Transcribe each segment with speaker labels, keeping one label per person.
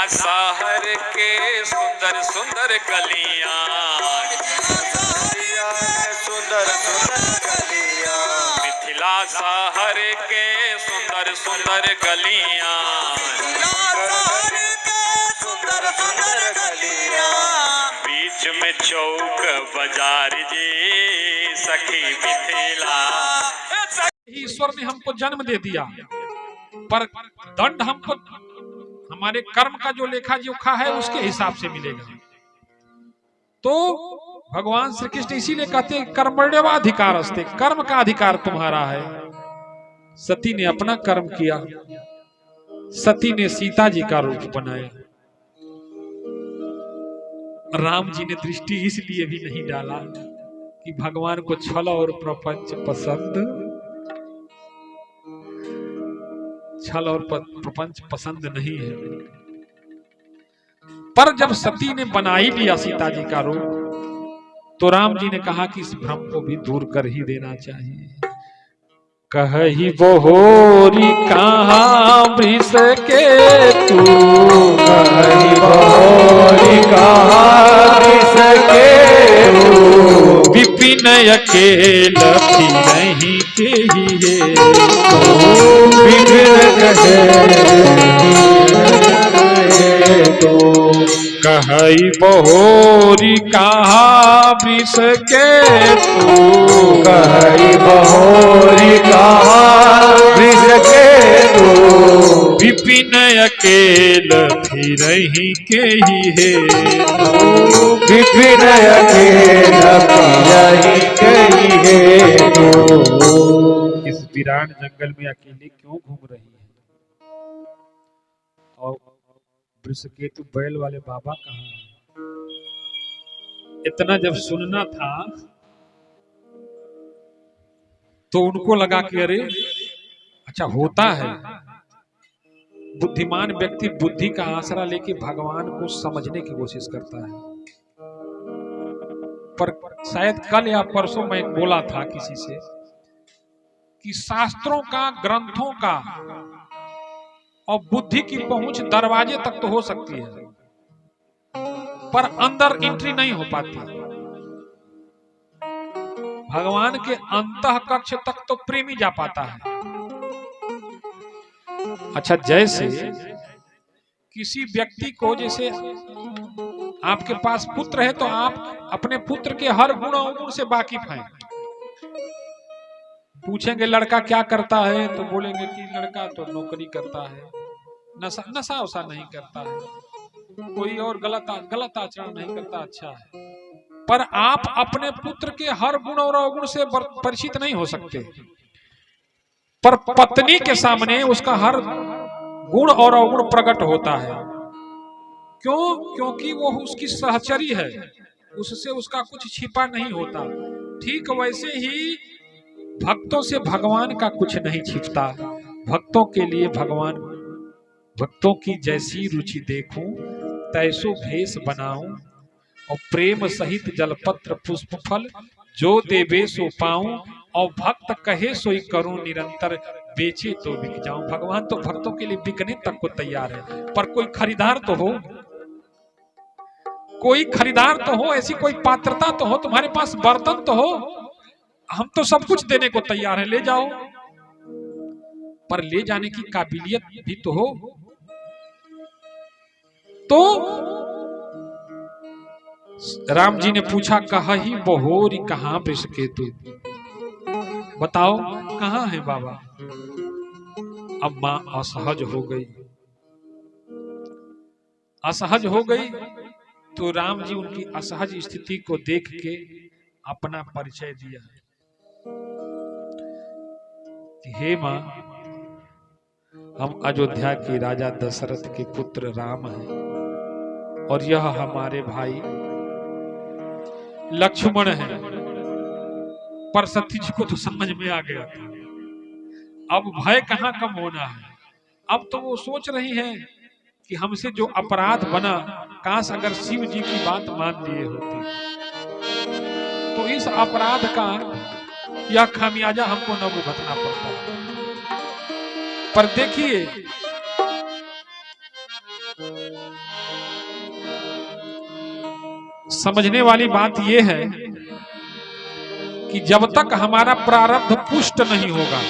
Speaker 1: शहर के सुंदर सुंदर गलियां,
Speaker 2: सुंदर सुंदर गलियां,
Speaker 1: मिथिला शहर के सुंदर सुंदर गलियां,
Speaker 2: सुंदर सुंदर गलियां,
Speaker 1: बीच में चौक बाजार जी सखी मिथिला।
Speaker 3: ईश्वर ने हमको जन्म दे दिया, पर दंड हमको हमारे कर्म का जो लेखा जोखा है उसके हिसाब से मिलेगा। तो भगवान श्री कृष्ण इसीलिए कहते हैं कर्मण्यवाधिकार अस्ते, कर्म का अधिकार तुम्हारा है। सती ने अपना कर्म किया, सती ने सीता जी का रूप बनाया। राम जी ने दृष्टि इसलिए भी नहीं डाला कि भगवान को छल और प्रपंच पसंद, छल और प्रपंच पसंद नहीं है। पर जब सती ने बना ही लिया सीता जी का रूप, तो राम जी ने कहा कि इस भ्रम को भी दूर कर ही देना चाहिए। कहि बहोरी कहाँ वृष के तू,
Speaker 2: कहि बहोरी कहाँ वृष के तू,
Speaker 3: विपिन अकेल नहीं के ही है,
Speaker 2: विपिन तो
Speaker 3: कहि बहोरी कहाँ वृष के तू,
Speaker 2: कहि बहोरी कहाँ वृष के तू,
Speaker 3: विपिन अकेल फिरहि के ही है,
Speaker 2: विपिन अकेल फिरहि के ही है।
Speaker 3: इस वीरान जंगल में अकेले क्यों घूम रही है? और वृषकेतु बैल वाले बाबा कहाँ हैं? इतना जब सुनना था तो उनको लगा कि अरे अच्छा होता है। बुद्धिमान व्यक्ति बुद्धि का आसरा लेके भगवान को समझने की कोशिश करता है। पर शायद कल या परसों मैं बोला था किसी से कि शास्त्रों का, ग्रंथों का और बुद्धि की पहुंच दरवाजे तक तो हो सकती है, पर अंदर एंट्री नहीं हो पाती। भगवान के अंतः कक्ष तक तो प्रेमी जा पाता है। अच्छा, जैसे किसी व्यक्ति को, जैसे आपके पास पुत्र है तो आप अपने पुत्र के हर गुण अवगुण से वाकिफ हैं। पूछेंगे लड़का क्या करता है तो बोलेंगे कि लड़का तो नौकरी करता है, नशा वशा नहीं करता है, कोई और गलत आचरण नहीं करता, अच्छा है। पर आप अपने पुत्र के हर गुण और अवगुण से परिचित नहीं हो सकते। पर पत्नी के सामने उसका हर गुण और अवगुण प्रकट होता है। क्यों? क्योंकि वो उसकी सहचरी है, उससे उसका कुछ छिपा नहीं होता। ठीक वैसे ही भक्तों से भगवान का कुछ नहीं छिपता। भक्तों के लिए भगवान, भक्तों की जैसी रुचि देखूं तैसो भेष बनाऊं, और प्रेम सहित जलपत्र पुष्प फल जो देवे सो पाऊं, और भक्त कहे सोई करूं निरंतर, बेचे तो बिक जाऊं। भगवान तो भक्तों के लिए बिकने तक को तैयार है, पर कोई खरीदार तो हो, कोई खरीदार तो हो, ऐसी कोई पात्रता तो हो, तुम्हारे पास बर्तन तो हो। हम तो सब कुछ देने को तैयार है, ले जाओ, पर ले जाने की काबिलियत भी तो हो। तो राम जी ने पूछा कहि बहोरी कहाँ वृषकेतु, बताओ कहाँ है बाबा। अब मां असहज हो गई, असहज हो गई। तो राम जी उनकी असहज स्थिति को देख के अपना परिचय दिया कि हे मां, हम अयोध्या के राजा दशरथ के पुत्र राम हैं, और यह हमारे भाई लक्ष्मण है। पर सती जी को तो समझ में आ गया था, अब भय कहां कम होना है। अब तो वो सोच रही हैं कि हमसे जो अपराध बना, काश अगर शिव जी की बात मान लिए होते तो इस अपराध का यह खामियाजा हमको न भुगतना पड़ता। पर देखिए समझने वाली बात यह है कि जब तक हमारा प्रारब्ध पुष्ट नहीं होगा,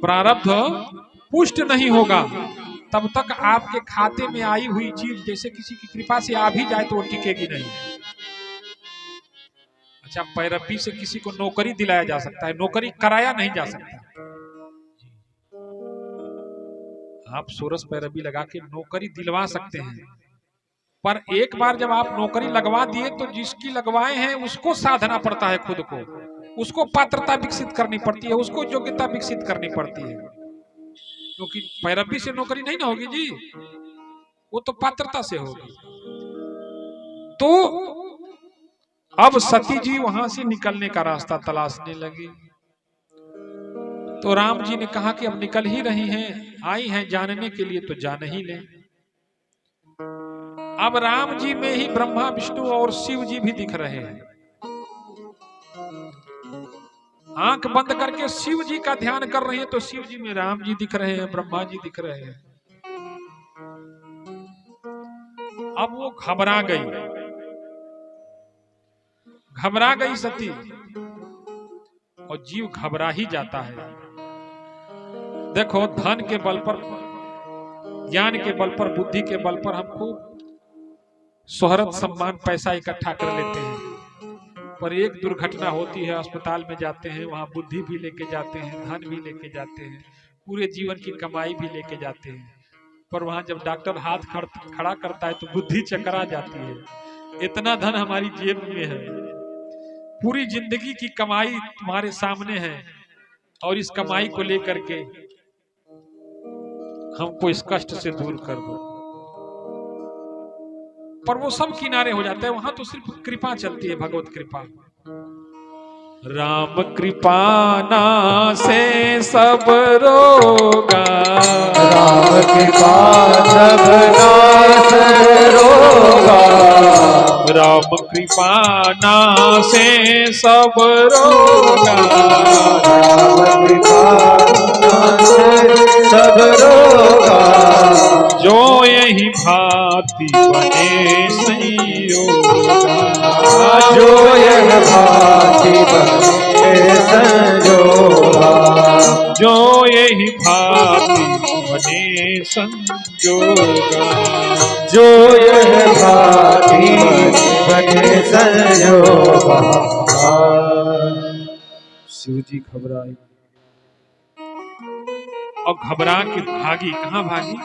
Speaker 3: प्रारब्ध पुष्ट नहीं होगा, तब तक आपके खाते में आई हुई चीज जैसे किसी की कृपा से आ भी जाए तो वो टिकेगी नहीं। अच्छा, पैरवी से किसी को नौकरी दिलाया जा सकता है, नौकरी कराया नहीं जा सकता। आप सोरस पैरवी लगा के नौकरी दिलवा सकते हैं, पर एक बार जब आप नौकरी लगवा दिए तो जिसकी लगवाए हैं उसको साधना पड़ता है, खुद को उसको पात्रता विकसित करनी पड़ती है, उसको योग्यता विकसित करनी पड़ती है, क्योंकि पैरवी से नौकरी नहीं ना होगी जी, वो तो पात्रता से होगी। तो अब सती जी वहां से निकलने का रास्ता तलाशने लगी। तो राम जी ने कहा कि अब निकल ही रही हैं, आई हैं जानने के लिए तो जान ही लें। अब राम जी में ही ब्रह्मा विष्णु और शिव जी भी दिख रहे हैं। आंख बंद करके शिव जी का ध्यान कर रही है तो शिव जी में राम जी दिख रहे हैं, ब्रह्मा जी दिख रहे हैं। अब वो घबरा गई सती, और जीव घबरा ही जाता है। देखो, धन के बल पर, ज्ञान के बल पर, बुद्धि के बल पर हम खूब शोहरत सम्मान पैसा इकट्ठा कर लेते हैं, पर एक दुर्घटना होती है, अस्पताल में जाते हैं, वहां बुद्धि भी लेके जाते हैं, धन भी लेके जाते हैं, पूरे जीवन की कमाई भी लेके जाते हैं, पर वहां जब डॉक्टर हाथ खड़ा करता है तो बुद्धि चकरा जाती है। इतना धन हमारी जेब में है, पूरी जिंदगी की कमाई तुम्हारे सामने है, और इस कमाई को लेकर के हमको इस कष्ट से दूर कर दो। पर वो सब किनारे हो जाते हैं, वहां तो सिर्फ कृपा चलती है, भगवत कृपा। राम कृपा ना से सब रोगा,
Speaker 2: राम कृपा सब नाश रोगा,
Speaker 3: राम कृपा ना से सब रोगा,
Speaker 2: राम कृपा नाश सब रोगा,
Speaker 3: जो यही भांति बने संयोगा,
Speaker 2: जो यह भांति बने संजोगा,
Speaker 3: जो यही भांति बने संजोगा,
Speaker 2: जो यह भांति बने संजोगा।
Speaker 3: शिव जी घबराए और घबरा के भागी। कहाँ भागी?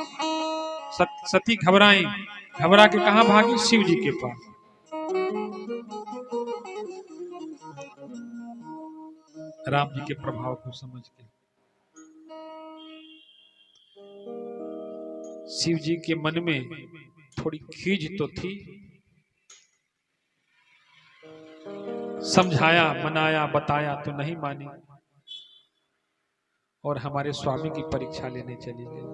Speaker 3: सती घबराई, घबरा के कहाँ भागी? शिव जी के पास। राम जी के प्रभाव को समझ के शिव जी के मन में थोड़ी खीज तो थी, समझाया, मनाया, बताया तो नहीं मानी, और हमारे स्वामी की परीक्षा लेने चली गई।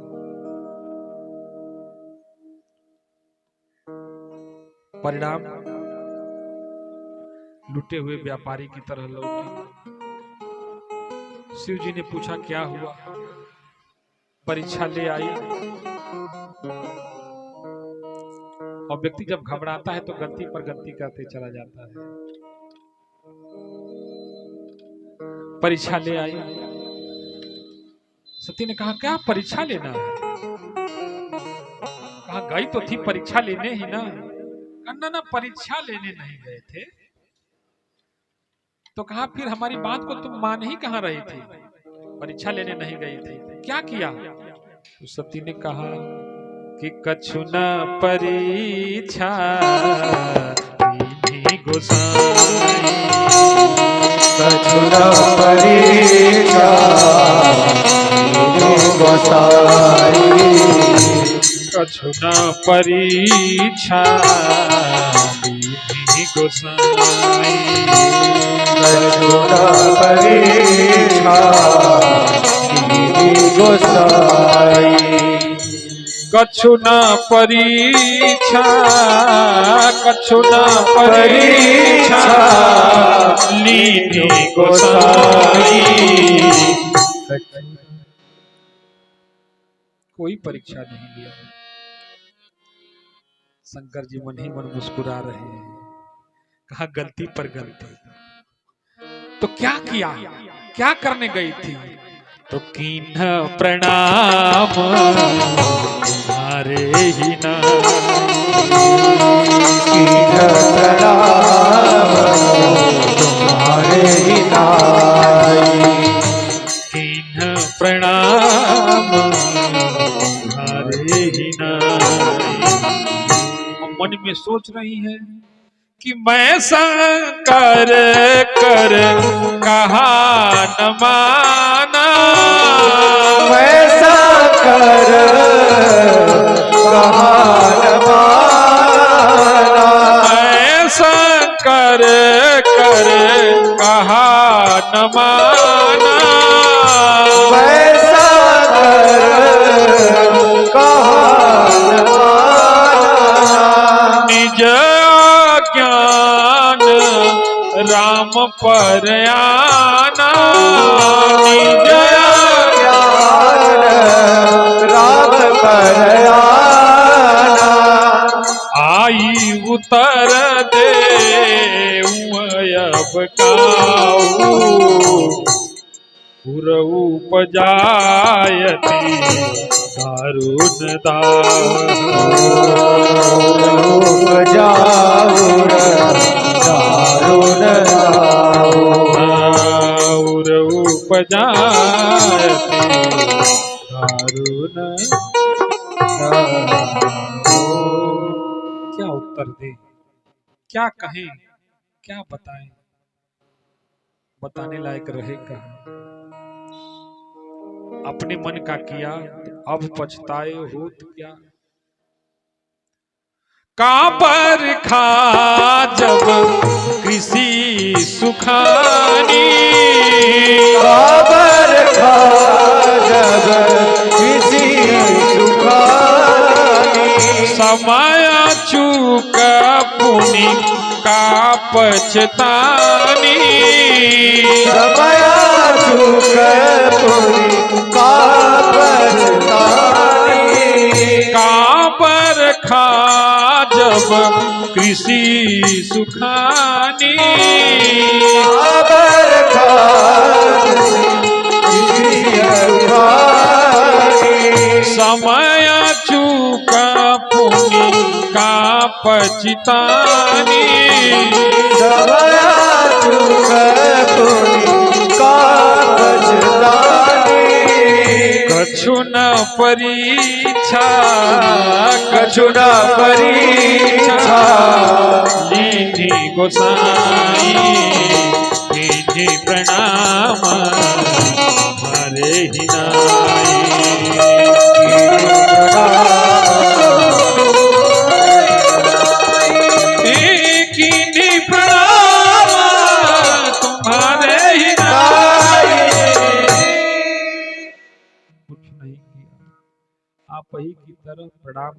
Speaker 3: परिणाम लुटे हुए व्यापारी की तरह लौटी। शिव जी ने पूछा क्या हुआ? परीक्षा ले आई। और व्यक्ति जब घबराता है तो गलती पर गलती करते चला जाता है। परीक्षा ले आई। सती ने कहा क्या परीक्षा लेना है? कहा गई तो थी परीक्षा लेने ही ना। ना परीक्षा लेने नहीं गए थे। तो कहा फिर हमारी बात को तुम मान ही कहां रही थी? परीक्षा लेने नहीं गई थी। क्या किया? तो सती ने कहा कि कछु न परीक्षा गोसाई,
Speaker 2: कछु न परीक्षा गोसाई,
Speaker 3: कछु न परीक्षा गोसाई,
Speaker 2: कछु न परीक्षा गोसाई,
Speaker 3: कछु न परीक्षा, कछु न परीक्षा लीनी गोसाई, कोई परीक्षा नहीं लिया। शंकर जी मन ही मन मुस्कुरा रहे हैं, कहा गलती पर गलती। तो क्या किया, क्या करने गई थी? तो कीन्ह प्रणाम तुम्हारे ही नाम,
Speaker 2: कीन्ह प्रणाम तुम्हारे ही नाई,
Speaker 3: कीन्ह प्रणाम तुम्हारे ही नाम। मन में सोच रही है कि मैं शंकर कर कहा न माना,
Speaker 2: वैसा कर कहा न माना,
Speaker 3: मैं शंकर कर कहा न माना,
Speaker 2: वैसा कर कहा न माना,
Speaker 3: निज ज्ञान राम पर आना, निज
Speaker 2: ज्ञान राम पर आना,
Speaker 3: आई उतर दे अब काऊ, पुर उपजायति दारुण
Speaker 2: उपजाऊर दारुण
Speaker 3: दाऊर उपजायति दारुण। क्या उत्तर दे, क्या कहें, क्या बताएं? बताने लायक रहेगा। अपने मन का किया तो अब पछताए होत क्या। काबर खा जब कृषि सुखानी,
Speaker 2: काबर खा जब किसी सुखानी,
Speaker 3: समय चूक पुनि का पछतानी,
Speaker 2: समय चूक पुनि का पछतानी,
Speaker 3: काबर खा जब कृषि सुखानी,
Speaker 2: काबर खा किसी सुखानी,
Speaker 3: समय चूका पुनि का पछतानी,
Speaker 2: समय चूक पुनि का पछतानी,
Speaker 3: कछु न परीक्षा,
Speaker 2: कछु न परीक्षा,
Speaker 3: लीनी गोसाई, कीन्ही प्रणाम हमारे ही नाई, कीन्ही प्रणाम तुम्हारे ही नाई। कुछ नहीं किया, आप ही की तरफ प्रणाम।